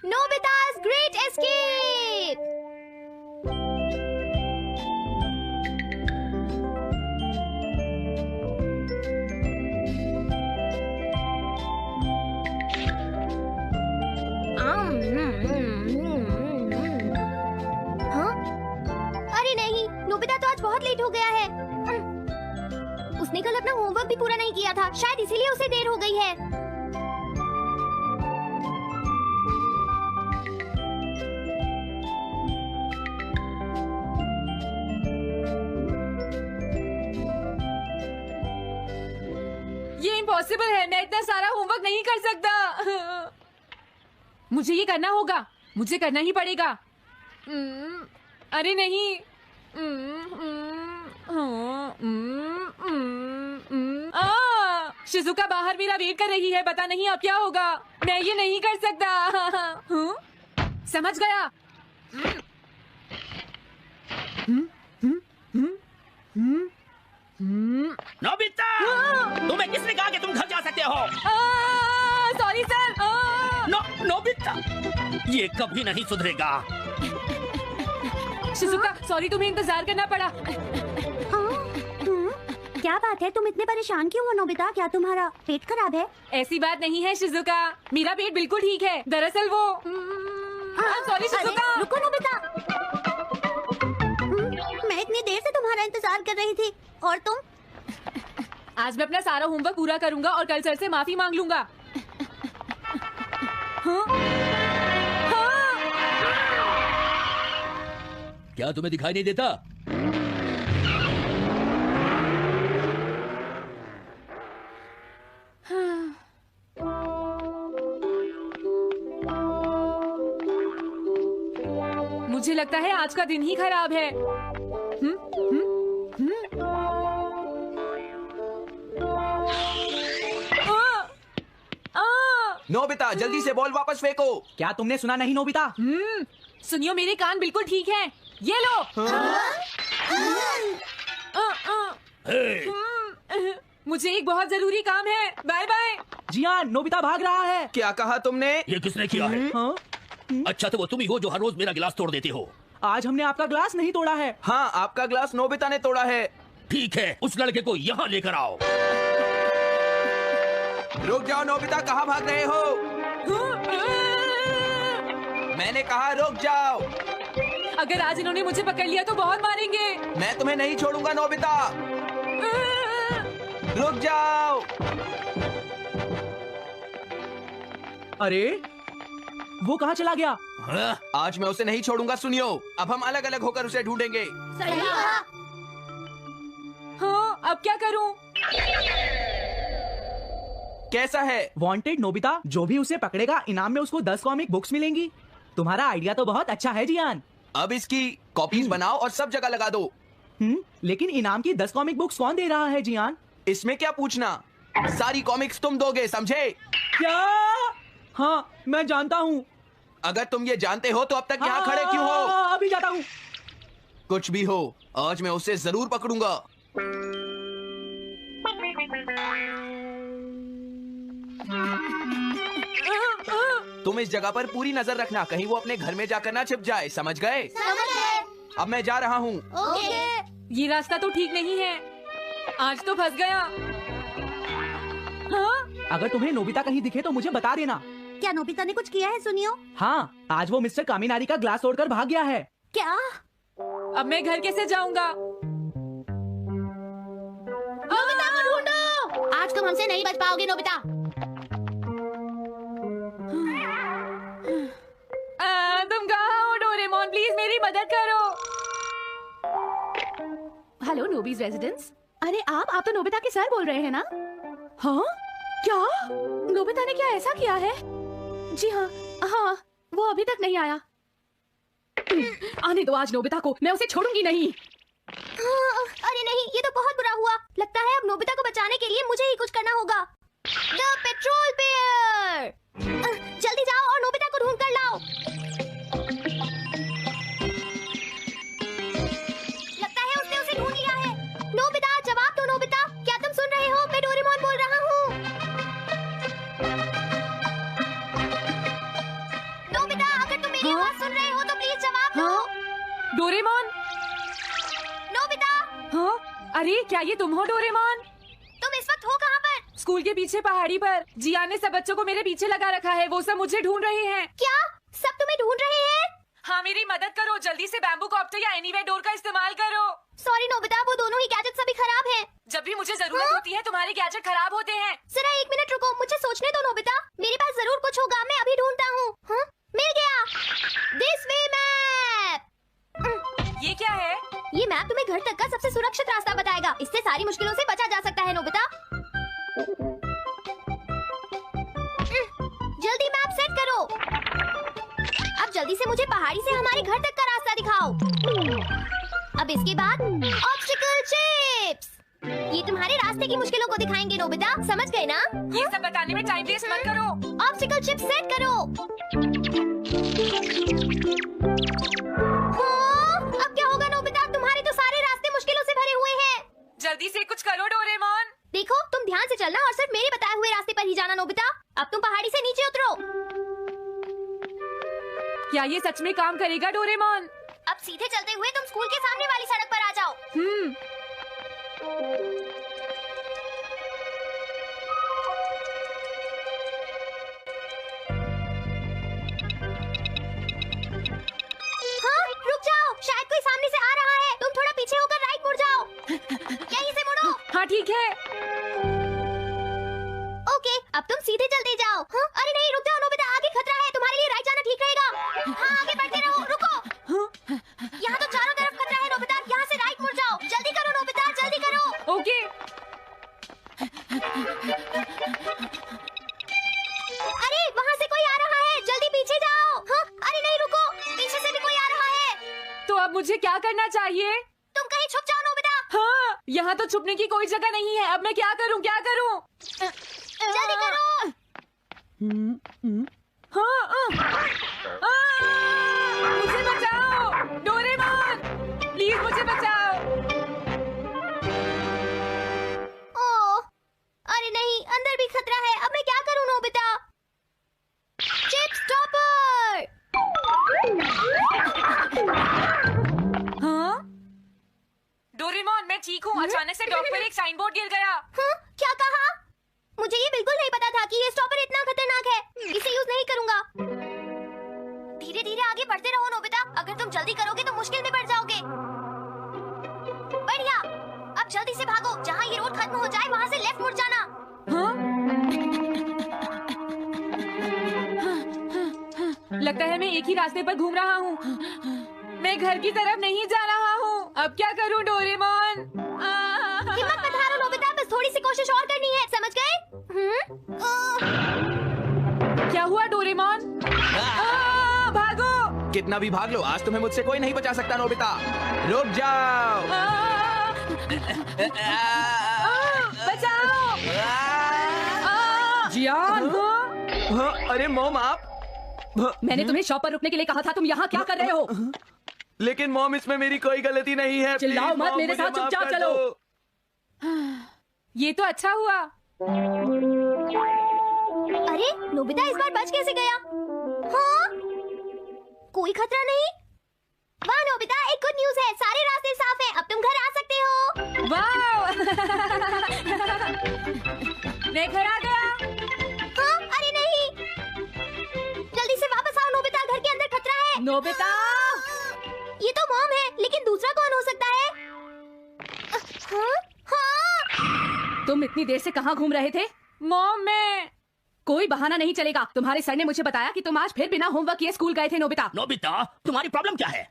Nobita's Great Escape! हाँ? अरे नहीं, नोबिता तो आज बहुत लेट हो गया है। उसने कल अपना होमवर्क भी पूरा नहीं किया था, शायद इसीलिए उसे देर हो गई है। ये इम्पॉसिबल है, मैं इतना सारा होमवर्क नहीं कर सकता। मुझे ये करना होगा, मुझे करना ही पड़ेगा। अरे नहीं। शिजुका बाहर मेरा वेट कर रही है, पता नहीं अब क्या होगा। मैं ये नहीं कर सकता। समझ गया। नोबिता, तुम्हें किसने कहा कि तुम घर जा सकते हो? Sorry sir. नोबिता, ये कभी नहीं सुधरेगा। शिजुका सॉरी, तुम्हें इंतजार करना पड़ा। क्या बात है, तुम इतने परेशान क्यों हो नोबिता? क्या तुम्हारा पेट खराब है? ऐसी बात नहीं है शिजुका, मेरा पेट बिल्कुल ठीक है। दरअसल वो सॉरी शिजुका। रुको नोबिता, मैं इतनी देर से तुम्हारा इंतजार कर रही थी और तुम? आज मैं अपना सारा होमवर्क पूरा करूंगा और कल सर से माफी मांग लूंगा। हाँ? हाँ? क्या तुम्हें दिखाई नहीं देता? मुझे लगता है आज का दिन ही खराब है। नोबिता जल्दी से बॉल वापस फेंको। क्या तुमने सुना नहीं नोबिता? सुनियो, मेरे कान बिल्कुल ठीक हैं। ये लो। मुझे एक बहुत जरूरी काम है। Bye bye. जियान, नोबिता भाग रहा है। क्या कहा तुमने? ये किसने किया है? हाँ? अच्छा तो वो तुम ही हो जो हर रोज मेरा गिलास तोड़ देते हो। आज हमने आपका ग्लास नहीं तोड़ा है। हाँ, आपका ग्लास नोबिता ने तोड़ा है। ठीक है, उस लड़के को यहाँ लेकर आओ। रुक जाओ नोबिता, कहाँ भाग रहे हो? मैंने कहा रुक जाओ। अगर आज इन्होंने मुझे पकड़ लिया तो बहुत मारेंगे। मैं तुम्हें नहीं छोड़ूंगा नोबिता। रुक जाओ। अरे वो कहाँ चला गया? हाँ? आज मैं उसे नहीं छोड़ूंगा। सुनियो, अब हम अलग अलग होकर उसे ढूंढेंगे। सही कहा। हाँ, अब क्या करूं? कैसा है? वांटेड नोबिता, जो भी उसे पकड़ेगा इनाम में उसको 10 कॉमिक बुक्स मिलेंगी। तुम्हारा आइडिया तो बहुत अच्छा है जियान। अब इसकी कॉपीज बनाओ और सब जगह लगा दो। लेकिन इनाम की 10 कॉमिक बुक्स कौन दे रहा है जियान? इसमें क्या पूछना, सारी कॉमिक्स तुम दोगे, समझे? क्या? हाँ, मैं जानता हूँ। अगर तुम ये जानते हो तो अब तक यहाँ खड़े क्यों हो? अभी जाता हूँ। कुछ भी हो, आज मैं उसे जरूर पकड़ूंगा। तुम इस जगह पर पूरी नजर रखना, कहीं वो अपने घर में जाकर ना छिप जाए, समझ गए? समझ गए। अब मैं जा रहा हूँ। ओके। ये रास्ता तो ठीक नहीं है, आज तो फंस गया। हाँ? अगर तुम्हें नोबिता कहीं दिखे तो मुझे बता देना। क्या नोबिता ने कुछ किया है? सुनियो। हाँ, आज वो मिस्टर कामिनारी का ग्लास तोड़कर भाग गया है। क्या? अब मैं घर कैसे जाऊंगा? नोबिता को ढूंढो। आज तुम हमसे नहीं बच पाओगे नोबिता। तुम कहाँ हो डोरेमोन? प्लीज मेरी मदद करो। हेलो नोबीज रेजिडेंस। अरे आप तो नोबिता के सर बोल रहे हैं ना? हाँ? क्या? नोबिता ने क्या ऐसा किया है? जी हाँ, हाँ, वो अभी तक नहीं आया। आने दो आज नोबिता को, मैं उसे छोड़ूंगी नहीं। अरे नहीं, ये तो बहुत बुरा हुआ। लगता है अब नोबिता को बचाने के लिए मुझे ही कुछ करना होगा। The petrol pair. जल्दी जाओ और नोबिता को ढूंढ कर लाओ। लगता है उसने उसे ढूंढ लिया है। नोबिता, जवाब दो नोबिता। क्या तुम सुन रहे हो? मैं डोरेमोन बोल रहा हूँ। Nobita Doraemon. नोबिता, हाँ, अरे क्या ये तुम हो डोरेमोन? तुम इस वक्त हो कहाँ पर? स्कूल के पीछे पहाड़ी पर। जिया ने सब बच्चों को मेरे पीछे लगा रखा है, वो सब मुझे ढूंढ रहे हैं। क्या सब तुम्हें ढूंढ रहे हैं? हाँ, मेरी मदद करो, जल्दी से बैम्बू कॉप्टर या एनीवेयर डोर का इस्तेमाल करो। सॉरी नोबिता, वो दोनों ही गैजेट्स अभी खराब हैं। जब भी मुझे जरूरत होती है तुम्हारे गैजेट खराब होते हैं। जरा 1 मिनट रुको, मुझे सोचने दो नोबिता। मेरे पास जरूर कुछ होगा, मैं अभी ढूंढता हूँ। हाँ, मिल गया। This way map. ये क्या है? ये मैप तुम्हें घर तक का सबसे सुरक्षित रास्ता बताएगा। इससे सारी मुश्किलों से बचा जा सकता है नोबिता। जल्दी मैप सेट करो। अब जल्दी से मुझे पहाड़ी से हमारे घर तक का रास्ता दिखाओ। अब इसके बाद ऑब्स्टिकल चिप्स। ये तुम्हारे रास्ते की मुश्किलों को दिखाएंगे नोबिता, समझ गए ना? ये सब बताने में टाइम वेस्ट मत करो। ऑब्स्टिकल चिप्स सेट करो। हाँ, अब क्या होगा नोबिता? तुम्हारे तो सारे रास्ते मुश्किलों से भरे हुए हैं। जल्दी से कुछ करो डोरेमोन। देखो, तुम ध्यान से चलना और सिर्फ मेरे बताए हुए रास्ते पर ही जाना नोबिता। अब तुम पहाड़ी से नीचे उतरो। क्या ये सच में काम करेगा डोरेमोन? अब सीधे चलते हुए तुम स्कूल के सामने वाली सड़क पर आ जाओ। हाँ, रुक जाओ, शायद कोई सामने से आ रहा है। तुम थोड़ा पीछे होकर राइट मुड़ जाओ। यहीं से मुड़ो। हाँ ठीक है। ओके, अब तुम सीधे चलते जाओ। हाँ? अरे नहीं, रुक जाओ नोबिता, आगे खतरा है। तुम्हारे लिए राइट जाना ठीक रहेगा। हाँ, आगे बढ़ते रहो। रुको, यहाँ तो चारों तरफ खतरा है नोबिता। यहाँ से राइट मुड़ जाओ। जल्दी करो नोबिता, जल्दी करो। ओके। अरे वहाँ से कोई आ रहा है, जल्दी पीछे जाओ। हाँ? अरे नहीं, रुको, पीछे से भी कोई आ रहा है। तो अब मुझे क्या करना चाहिए? तुम कहीं छुप जाओ नोबिता। हाँ, यहाँ तो छुपने की कोई जगह नहीं है। अब मैं क्या करूँ, क्या करूँ? जल्दी करो। हाँ, मुझे बचाओ डोरेमोन, प्लीज मुझे बचाओ। ओह, अरे नहीं, अंदर भी खतरा है। अब मैं क्या करूँ नोबिता? Chip stopper. हाँ? डोरेमोन, मैं ठीक हूँ। अचानक से डॉग पर एक साइन बोर्ड गिर गया। हाँ? क्या कहा? मुझे ये बिल्कुल नहीं पता था कि ये स्टॉपर इतना खतरनाक है। इसे यूज नहीं करूंगा। धीरे धीरे आगे बढ़ते रहो नोबिता। अगर तुम जल्दी करोगे तो मुश्किल में पड़ जाओगे। बढ़िया, अब जल्दी से भागो। जहाँ ये रोड खत्म हो जाए वहाँ से लेफ्ट मुड़ जाना। हाँ? लगता है मैं एक ही रास्ते पर घूम रहा हूँ। मैं घर की तरफ नहीं जा रहा हूँ। अब क्या करूँ डोरेमोन? हिम्मत मत हारो नोबिता, बस थोड़ी सी कोशिश और करनी है, समझ गए? क्या हुआ डोरेमोन? भागो! कितना भी भाग लो, आज तुम्हें मुझसे कोई नहीं बचा सकता नोबिता। रुक जाओ। बचाओ! जियान! हाँ, अरे मॉम आप। मैंने तुम्हें शॉप पर रुकने के लिए कहा था, तुम यहाँ क्या कर रहे हो? लेकिन मॉम, इसमें मेरी कोई गलती नहीं है। चिल्लाओ प्लीज, मत, मॉम, मेरे मुझे साथ माफ चुपचाप कर चलो। दो। ये तो अच्छा हुआ। अरे नोबिता इस बार बच कैसे गया? हाँ? कोई खतरा नहीं। वाह नोबिता, एक गुड न्यूज़ है, सारे रास्ते साफ हैं। अब तुम घर आ सकते हो। वाह! मैं घर आ गया। हाँ? अरे नहीं, जल्दी से वापस आओ नोबिता, घर के अंदर खतरा है। नोबिता! ये तो मॉम है, लेकिन दूसरा कौन हो सकता है? हाँ? हाँ? तुम इतनी देर से कहाँ घूम रहे थे? मॉम, मैं कोई बहाना नहीं चलेगा। तुम्हारे सर ने मुझे बताया कि तुम आज फिर बिना होमवर्क किए स्कूल गए थे नोबिता। नोबिता, तुम्हारी प्रॉब्लम क्या है?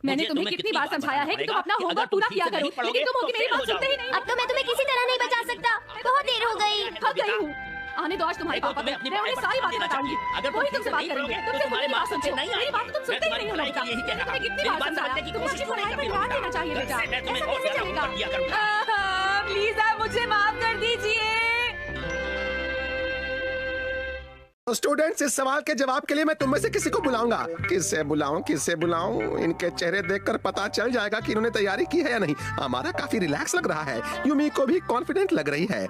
मैंने तुम्हें कितनी बार समझाया है कि तुम अपना होमवर्क पूरा किया करो, लेकिन तुम होगी मेरी बात सुनते ही नहीं। अब तो मैं तुम्हें किसी तरह नहीं बचा सकता। बहुत देर हो गई। थक गई हूँ। आने दो आज तुम्हारे पापा को, मैं उन्हें सारी बातें बताऊंगी। वही तुमसे बात करेंगे। तुमसे मेरी बात सुनते हो, मेरी बात तुम सुनते ही नहीं हो नोबिता। तुम्हें कितनी बार समझाया, तुम्हें अपनी पढ़ाई पर ध्यान देना चाहिए बेटा। ऐसा कैसे चलेगा? प्लीज आप मुझे माफ कर दीजिए। स्टूडेंट्स, इस सवाल के जवाब के लिए मैं तुम में से किसी को बुलाऊंगा। किससे बुलाऊं? इनके चेहरे देखकर पता चल जाएगा कि इन्होंने तैयारी की है या नहीं। हमारा काफी रिलैक्स लग रहा है, यूमी को भी कॉन्फिडेंट लग रही है।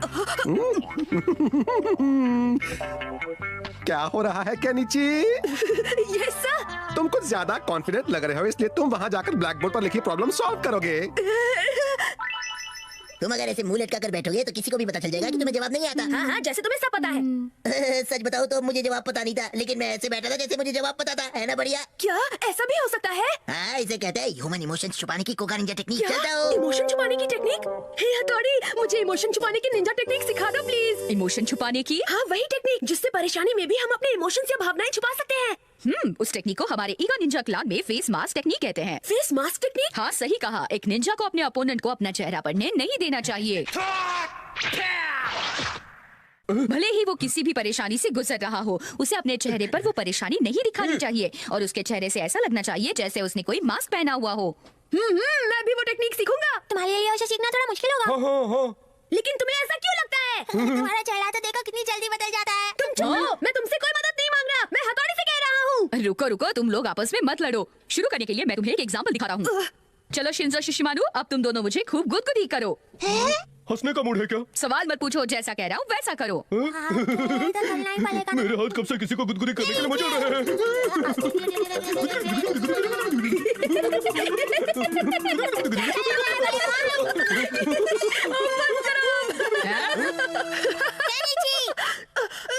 क्या हो रहा है केनिची? Yes sir. तुम कुछ ज्यादा कॉन्फिडेंट लग रहे हो, इसलिए तुम वहाँ जाकर ब्लैक बोर्ड पर लिखी प्रॉब्लम सॉल्व करोगे। तुम अगर ऐसे मुंह लटका कर बैठोगे तो किसी को भी पता चल जाएगा कि तुम्हें जवाब नहीं आता। हाँ हाँ, जैसे तुम्हें सब पता है। सच बताओ तो मुझे जवाब पता नहीं था, लेकिन मैं ऐसे बैठा था जैसे मुझे जवाब पता था। है ना बढ़िया? क्या ऐसा भी हो सकता है? हाँ, इसे कहते हैं ह्यूमन इमोशंस छुपाने की कोका निंजा टेक्निक। क्या? चलता हो। इमोशन छुपाने की टेक्निक? हे हथौड़ी, मुझे इमोशन छुपाने की निंजा टेक्निक सिखा दो प्लीज। इमोशन छुपाने की? हाँ, वही टेक्निक जिससे परेशानी में भी हम अपने इमोशंस या भावनाएं छुपा सकते हैं। उस टेक्निक को हमारे ईगा निंजा क्लान में फेस मास्क टेक्निक कहते हैं। Face mask technique? हाँ, सही कहा। एक निंजा को अपने अपोनेंट को अपना चेहरा पढ़ने नहीं देना चाहिए। भले ही वो किसी भी परेशानी से गुजर रहा हो, उसे अपने चेहरे पर वो परेशानी नहीं दिखानी चाहिए और उसके चेहरे से ऐसा लगना चाहिए जैसे उसने कोई मास्क पहना हुआ हो। मैं भी वो टेक्निक सीखूंगा। तुम्हारे लिए उसे सीखना थोड़ा मुश्किल होगा। लेकिन तुम्हें ऐसा क्यों लगता है? तुम्हारा चेहरा तो देखो कितनी जल्दी बदल जाता है। तुम चुप। मैं तुमसे कोई मदद नहीं मांग रहा, मैं हथौड़ी से कह रहा हूँ। रुको रुको, तुम लोग आपस में मत लड़ो। शुरू करने के लिए मैं तुम्हें एक एग्जांपल दिखा रहा हूँ। चलो शिंजो शिशिमारू, अब तुम दोनों मुझे खूब गुदगुदी करो। हंसने का मूड है क्या? सवाल मत पूछो, जैसा कह रहा हूँ वैसा करो। मेरे हाथ कब से किसी को गुदगुदी करने के लिए मचल रहे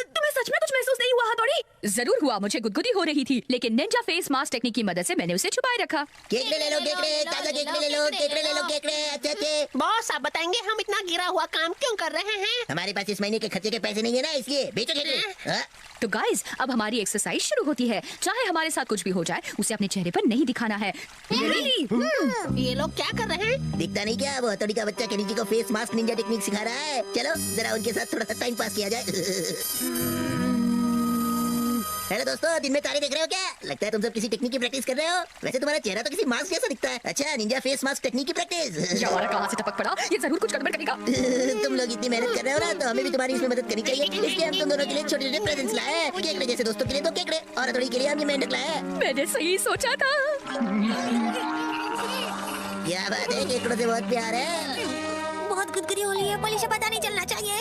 तुम्हें सच में कुछ महसूस नहीं हुआ हथौड़ी? जरूर हुआ, मुझे गुदगुदी हो रही थी, लेकिन निंजा फेस मास्क टेक्निक की मदद से मैंने उसे छुपाए रखा। केकड़े ले लो, केकड़े, ताजा केकड़े ले लो, केकड़े ले लो, केकड़े। अच्छे अच्छे। बॉस, आप बताएंगे हम इतना गिरा हुआ काम क्यों कर रहे हैं? हमारे पास इस महीने के खर्चे के पैसे नहीं है ना, इसलिए बेचो केकड़े। हाँ? तो गाइज, अब हमारी एक्सरसाइज शुरू होती है। चाहे हमारे साथ कुछ भी हो जाए, उसे अपने चेहरे पर नहीं दिखाना है। ये लोग क्या कर रहे हैं? दिखता नहीं क्या, वो हथौड़ी का बच्चा केनिची को फेस मास्क निंजा टेक्निक सिखा रहा है। चलो जरा उनके साथ थोड़ा सा टाइम पास किया जाए। हेलो दोस्तों, दिन में तारे देख रहे हो क्या? लगता है तुम सब किसी टेक्निक की प्रैक्टिस कर रहे हो। वैसे तुम्हारा चेहरा तो किसी मास्क जैसा दिखता है। अच्छा, निंजा फेस मास्क टेक्निक की प्रैक्टिस। यार, कहाँ से टपक पड़ा? ये जरूर कुछ गड़बड़ करेगा। तुम लोग इतनी मेहनत कर रहे हो ना, तो हमें भी तुम्हारी इसमें मदद करनी चाहिए। इसलिए हम तुम दोनों के लिए छोटे छोटे प्रेजेंट्स लाए हैं। केकड़े जैसे दोस्तों के लिए दो केकड़े और हथौड़ी के लिए हम ये मेंढक लाए हैं। मैंने सही सोचा था। क्या बात है, केकड़ों से बहुत प्यार है। बहुत गुदगुदी हो रही है, पुलिस से पता नहीं चलना चाहिए।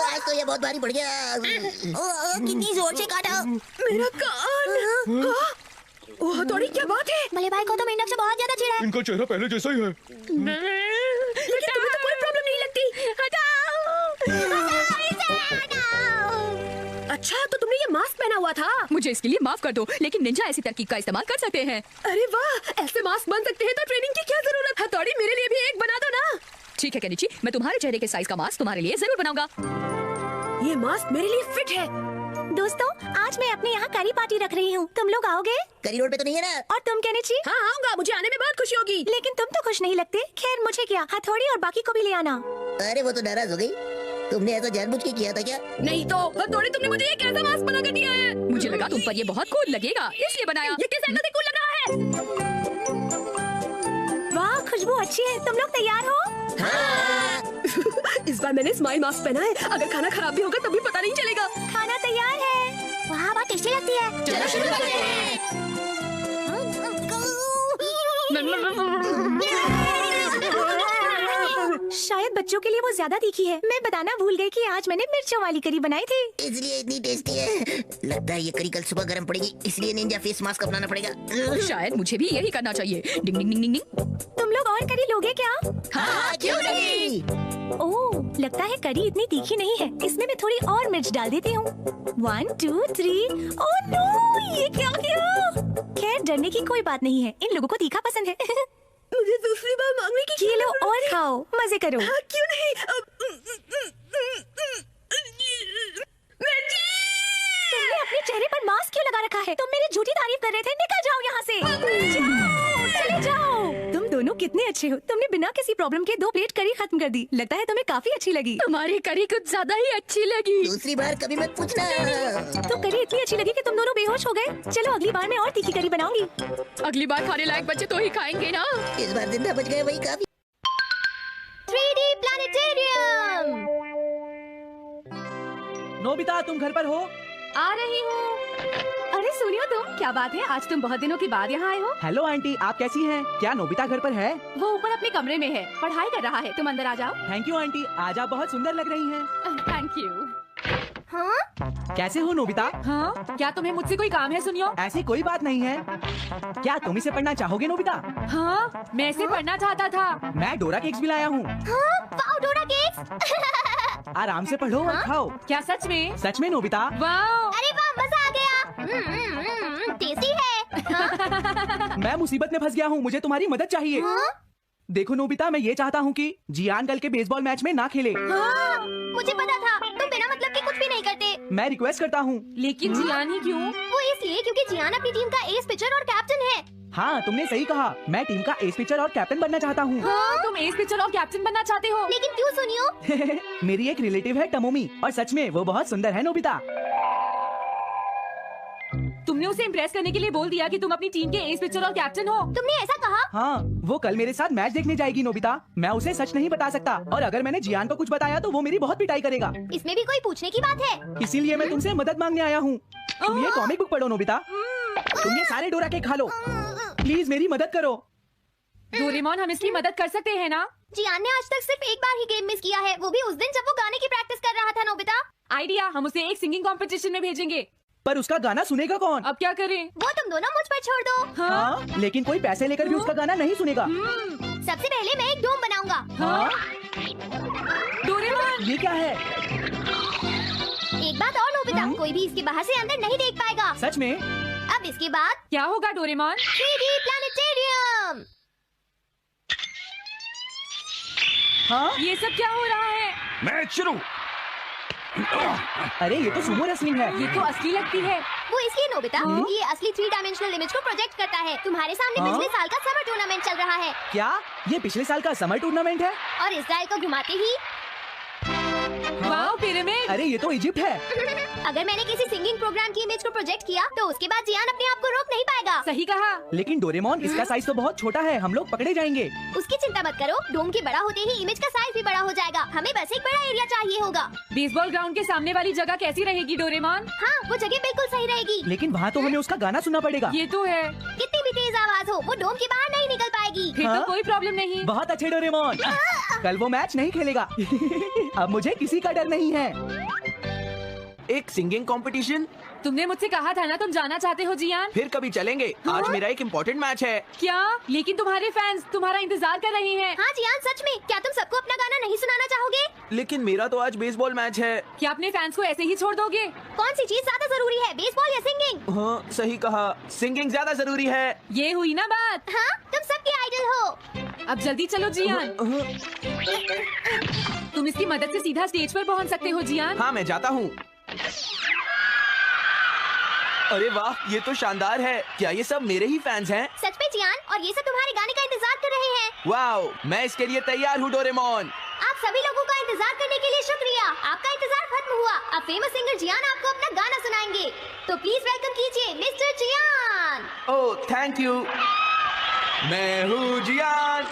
आज तो ये बहुत भारी पड़ गया। कितनी जोर से काटा। मेरा कान। ओ हथौड़ी, क्या बात है? भले भाई को तो मेंढक से बहुत ज्यादा चिढ़ा है। इनका चेहरा पहले जैसा ही है। लेकिन तुम्हें तो कोई प्रॉब्लम नहीं लगती। अच्छा, तो तुमने ये मास्क पहना हुआ था? मुझे इसके लिए माफ कर दो, लेकिन निंजा ऐसी तरकीब का इस्तेमाल कर सकते हैं। अरे वाह, ऐसे मास्क बन सकते हैं तो ट्रेनिंग की क्या जरूरत? हथौड़ी, मेरे लिए भी एक बना दो ना। ठीक है केनिची, मैं तुम्हारे चेहरे के साइज का मास्क तुम्हारे लिए जरूर बनाऊंगा। ये मास्क मेरे लिए फिट है। दोस्तों, आज मैं अपने यहाँ करी पार्टी रख रही हूँ। तुम लोग आओगे? करी रोड पे तो नहीं है ना? और तुम केनिची? हाँ, आऊंगा, मुझे आने में बहुत खुशी होगी। लेकिन तुम तो खुश नहीं लगते। खैर, मुझे क्या, हथौड़ी और बाकी को भी ले आना। अरे वो तो नाराज हो गई। तुमने ऐसा जानबूझ के किया था क्या? नहीं तो हथौड़ी, तुमने मुझे ये कैसा मास्क बना कर दिया है? मुझे लगा तुम पर ये बहुत कूल लगेगा, इसलिए बनाया। ये किस एंगल से कूल लग रहा है? वाह, खुशबू अच्छी है। तुम लोग तैयार हो? इस बार मैंने स्माइल मास्क पहना है। अगर खाना खराब भी होगा तब भी पता नहीं चलेगा। खाना तैयार है। वाह, बहुत टेस्टी लगती है। चलो शुरू करते हैं। शायद बच्चों के लिए वो ज्यादा तीखी है। मैं बताना भूल गई कि आज मैंने मिर्चों वाली करी बनाई थी। इसलिए इतनी टेस्टी है। लगता है ये करी कल सुबह गर्म पड़ेगी, इसलिए निंजा फेस मास्क अपनाना पड़ेगा। शायद मुझे भी यही करना चाहिए। डिंग डिंग डिंग डिंग डिंग। तुम लोग और करी लोगे क्या? हाँ, क्यों नहीं? ओह, लगता है करी इतनी तीखी नहीं है। इसमें मैं थोड़ी और मिर्च डाल देती हूँ। 1 2 3। ओह नो, ये क्या किया? खैर, डरने की कोई बात नहीं है। इन लोगों को तीखा पसंद है। मुझे दूसरी बार मांगने की ये लो और खाओ, मजे करो। हाँ, क्यों नहीं? तुमने अपने चेहरे पर मास्क क्यों लगा रखा है? तुम मेरी झूठी तारीफ कर रहे थे। निकल जाओ यहाँ से। जाओ, चले जाओ। तुम दोनों कितने अच्छे हो। तुमने बिना किसी प्रॉब्लम के 2 प्लेट करी खत्म कर दी। लगता है तुम्हें काफी अच्छी लगी। तुम्हारी करी कुछ ज्यादा ही अच्छी लगी। दूसरी बार कभी मत पूछना। तो करी इतनी अच्छी लगी कि तुम दोनों बेहोश हो गए। चलो अगली बार मैं और तीखी करी बनाऊंगी। अगली बार खाने लायक बच्चे तो ही खाएंगे ना। इस बार जिंदा बच गए वही काफी। 3D planetarium. नोबिता तुम घर पर हो? आ रही हूँ। अरे सुनियो तुम, क्या बात है, आज तुम बहुत दिनों के बाद यहाँ आए हो। हेलो आंटी, आप कैसी हैं? क्या नोबिता घर पर है? वो ऊपर अपने कमरे में है, पढ़ाई कर रहा है। तुम अंदर आ जाओ। थैंक यू आंटी, आज आप बहुत सुंदर लग रही हैं। Thank you. हाँ? कैसे हो नोबिता? हाँ, क्या तुम्हें मुझसे कोई काम है सुनियो? ऐसी कोई बात नहीं है। क्या तुम इसे पढ़ना चाहोगे नोबिता? हाँ, मैं इसे पढ़ना चाहता था। मैं डोरा केक्स भी लाया हूँ। हाँ? वाओ, डोरा केक्स। आराम से पढ़ो और खाओ। क्या सच में? सच में नोबिता? वाओ! अरे वाह, मजा आ गया। टेस्टी है। हाँ? मैं मुसीबत में फंस गया हूँ, मुझे तुम्हारी मदद चाहिए। हाँ? देखो नोबिता, मैं ये चाहता हूँ कि जियान कल के बेसबॉल मैच में ना खेले। हाँ, मुझे पता था, तुम बिना मतलब के कुछ भी नहीं करते। मैं रिक्वेस्ट करता हूँ। लेकिन जियान ही क्यों? वो इसलिए क्योंकि जियान अपनी टीम का एस पिचर और कैप्टन है। हाँ, तुमने सही कहा, मैं टीम का एस पिचर और कैप्टन बनना चाहता हूँ। हाँ, तुम एस पिचर और कैप्टन बनना चाहते हो? लेकिन क्यों सुनियो? मेरी एक रिलेटिव है टमोमी, और सच में वो बहुत सुंदर है नोबिता। तुमने उसे इम्प्रेस करने के लिए बोल दिया कि तुम अपनी टीम के एस पिचर और कैप्टन हो। तुमने ऐसा कहा? हाँ, वो कल मेरे साथ मैच देखने जाएगी नोबिता। मैं उसे सच नहीं बता सकता, और अगर मैंने जियान को कुछ बताया तो वो मेरी बहुत पिटाई करेगा। इसमें भी कोई पूछने की बात है? इसीलिए मैं तुमसे मदद मांगने आया हूँ। तुम ये कॉमिक बुक पढ़ो नोबिता। तुम ये सारे डोरा केक खा लो। प्लीज मेरी मदद करो। डोरेमोन, हम इसकी मदद कर सकते हैं ना? जियान ने आज तक सिर्फ एक बार ही गेम मिस किया है, वो भी उस दिन जब वो गाने की प्रैक्टिस कर रहा था। नोबिता, आइडिया, हम उसे एक सिंगिंग कंपटीशन में भेजेंगे। पर उसका गाना सुनेगा कौन? अब क्या करें? वो तुम दोनों मुझ पर छोड़ दो। हाँ, लेकिन कोई पैसे लेकर भी उसका गाना नहीं सुनेगा। सबसे पहले मैं एक डोम बनाऊंगा। हाँ? डोरेमोन! ये क्या है? एक बात और नोबिता, कोई भी इसके बाहर से अंदर नहीं देख पाएगा। सच में? अब इसके बाद क्या होगा डोरेमोन? 3D planetarium. हाँ? ये सब क्या हो रहा है? मैच शुरू। अरे ये तो सुमो रेसलिंग है। ये तो असली लगती है। वो इसलिए नोबिता, ये असली 3 डायमेंशनल इमेज को प्रोजेक्ट करता है। तुम्हारे सामने हाँ? पिछले साल का समर टूर्नामेंट चल रहा है, क्या ये पिछले साल का समर टूर्नामेंट है? और इस डायल को घुमाते ही वाओ, पिरामिड! अरे ये तो इजिप्ट है। अगर मैंने किसी सिंगिंग प्रोग्राम की इमेज को प्रोजेक्ट किया तो उसके बाद जियान अपने आप को रोक नहीं पाएगा। सही कहा। लेकिन डोरेमोन, इसका साइज तो बहुत छोटा है, हम लोग पकड़े जाएंगे। उसकी चिंता मत करो, डोम के बड़ा होते ही इमेज का साइज भी बड़ा हो जाएगा। हमें बस एक बड़ा एरिया चाहिए होगा। बेसबॉल ग्राउंड के सामने वाली जगह कैसी रहेगी डोरेमोन? हाँ, वो जगह बिल्कुल सही रहेगी। लेकिन वहाँ तो हमें उसका गाना सुनना पड़ेगा। ये तो है। कितनी भी तेज आवाज हो, वो डोम के बाहर नहीं निकल पाएगी। फिर हाँ? तो कोई प्रॉब्लम नहीं। बहुत अच्छे डोरेमोन। कल वो मैच नहीं खेलेगा। अब मुझे किसी का डर नहीं है। एक सिंगिंग कंपटीशन? तुमने मुझसे कहा था ना तुम जाना चाहते हो जियान। फिर कभी चलेंगे। आज मेरा एक इम्पोर्टेंट मैच है। क्या? लेकिन तुम्हारे फैंस तुम्हारा इंतजार कर रहे हैं। हाँ जियान, सच में, क्या तुम सबको अपना गाना नहीं सुनाना चाहोगे? लेकिन मेरा तो आज बेसबॉल मैच है। क्या अपने फैंस को ऐसे ही छोड़ दोगे? कौन सी चीज ज्यादा जरूरी है, बेसबॉल या सिंगिंग? हाँ, सही कहा, सिंगिंग ज्यादा जरूरी है। ये हुई ना बात। हाँ, तुम सबके आइडल हो। अब जल्दी चलो जियान। तुम इसकी मदद से सीधा स्टेज पर पहुंच सकते हो जियान। हाँ, मैं जाता हूँ। अरे वाह, ये तो शानदार है। क्या ये सब मेरे ही फैंस हैं? सच में जियान, और ये सब तुम्हारे गाने का इंतजार कर रहे हैं। वाओ, मैं इसके लिए तैयार हूँ डोरेमोन। आप सभी लोगों का इंतजार करने के लिए शुक्रिया। आपका इंतजार खत्म हुआ। अब फेमस सिंगर जियान आपको अपना गाना सुनाएंगे। तो प्लीज वेलकम कीजिए mister Jiyan. Oh, thank you. मैं हूँ जियान।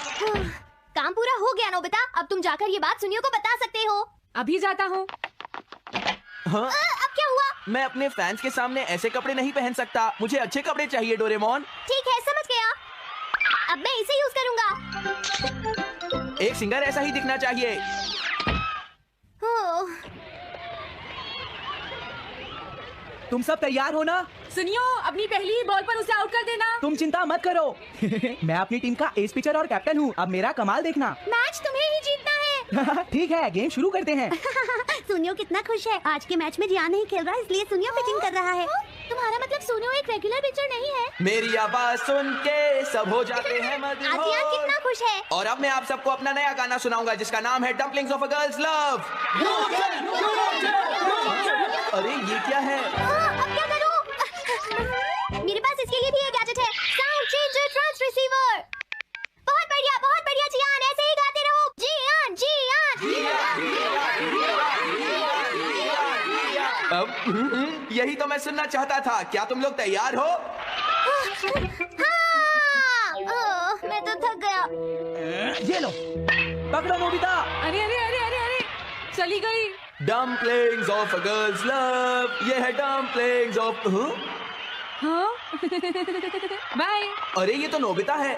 काम पूरा हो गया नोबिता, अब तुम जाकर ये बात सुनियो को बता सकते हो। अभी जाता हूँ। हाँ? अब क्या हुआ? मैं अपने फैंस के सामने ऐसे कपड़े नहीं पहन सकता। मुझे अच्छे कपड़े चाहिए डोरेमोन। ठीक है, समझ गया। अब मैं इसे यूज करूँगा। एक सिंगर ऐसा ही दिखना चाहिए। ओह, तुम सब तैयार हो ना? सुनियो, अपनी पहली ही बॉल पर उसे आउट कर देना। तुम चिंता मत करो। मैं अपनी टीम का एस पिचर और कैप्टन हूँ। अब मेरा कमाल देखना। मैच तुम्हें ही जीतना है। ठीक है, गेम शुरू करते हैं। सुनियो कितना खुश है। आज के मैच में जियान नहीं खेल रहा, इसलिए सुनियो पिचिंग कर रहा है। तुम्हारा मतलब सुनियो एक रेगुलर पिचर नहीं है? मेरी आवाज सुन के सब हो जाते हैं आज जियान कितना खुश है। और अब मैं आप सबको अपना नया गाना सुनाऊंगा जिसका नाम है dumplings of a girls love. अरे ये क्या है? अब क्या करूं? मेरे पास इसके लिए भी एक गैजेट है, साउंड चेंजर ट्रांस रिसीवर। बहुत बढ़िया जियान, ऐसे ही गाते रहो। जियान जियान। अब यही तो मैं सुनना चाहता था। क्या तुम लोग तैयार हो? हाँ, मैं तो थक गया। ये लो। पकड़ो नोबिता। अरे अरे अरे अरे अरे चली गई। Dumplings of a girls love, ये है डम्पलिंग्स ऑफ। हाँ बाय। अरे ये तो नोबिता है।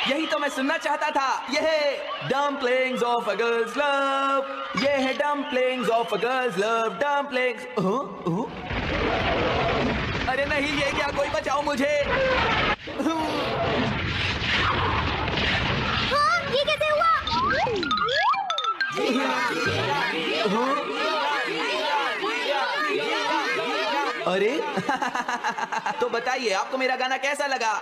यही तो मैं सुनना चाहता था। ये है dumplings of a girls love, ये है dumplings of a girls love, dumplings. अरे नहीं, ये क्या, कोई बचाओ मुझे। हाँ, ये कैसे हुआ? अरे तो बताइए, आपको मेरा गाना कैसा लगा?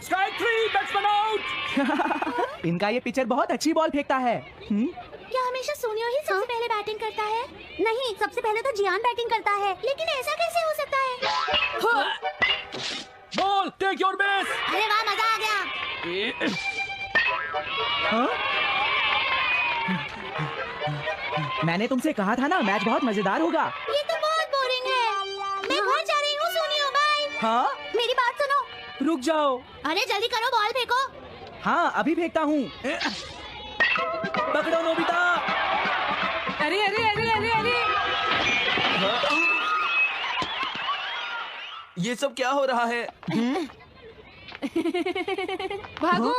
Strike 3, batsman out. इनका ये पिचर बहुत अच्छी बॉल फेंकता है। क्या हमेशा सोनियो ही सबसे पहले बैटिंग करता है? नहीं, सबसे पहले तो जियान बैटिंग करता है। लेकिन ऐसा कैसे हो सकता है? Ball, take your base. अरे वाह, मजा आ गया। मैंने तुमसे कहा था ना, मैच बहुत मजेदार होगा। ये तो बहुत बोरिंग है। मैं घर जा रही हूँ सोनियो, बाय। हाँ मेरी बात सुनो। रुक जाओ। अरे जल्दी करो, बॉल फेंको। हाँ अभी फेंकता हूँ। पकड़ो नोबिता। अरे अरे अरे अरे अरे ये सब क्या हो रहा है? भागो।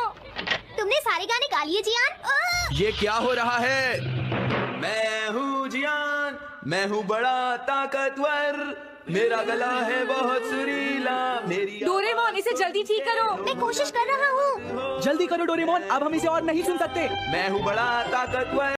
तुमने सारे गाने गा लिए जियान? ये क्या हो रहा है? मैं हूँ जियान, मैं हूँ बड़ा ताकतवर, मेरा गला है बहुत सुरीला, मेरी डोरेमोन, इसे जल्दी ठीक करो। मैं कोशिश कर रहा हूँ। जल्दी करो डोरेमोन, अब हम इसे और नहीं सुन सकते। मैं हूँ बड़ा ताकतवर।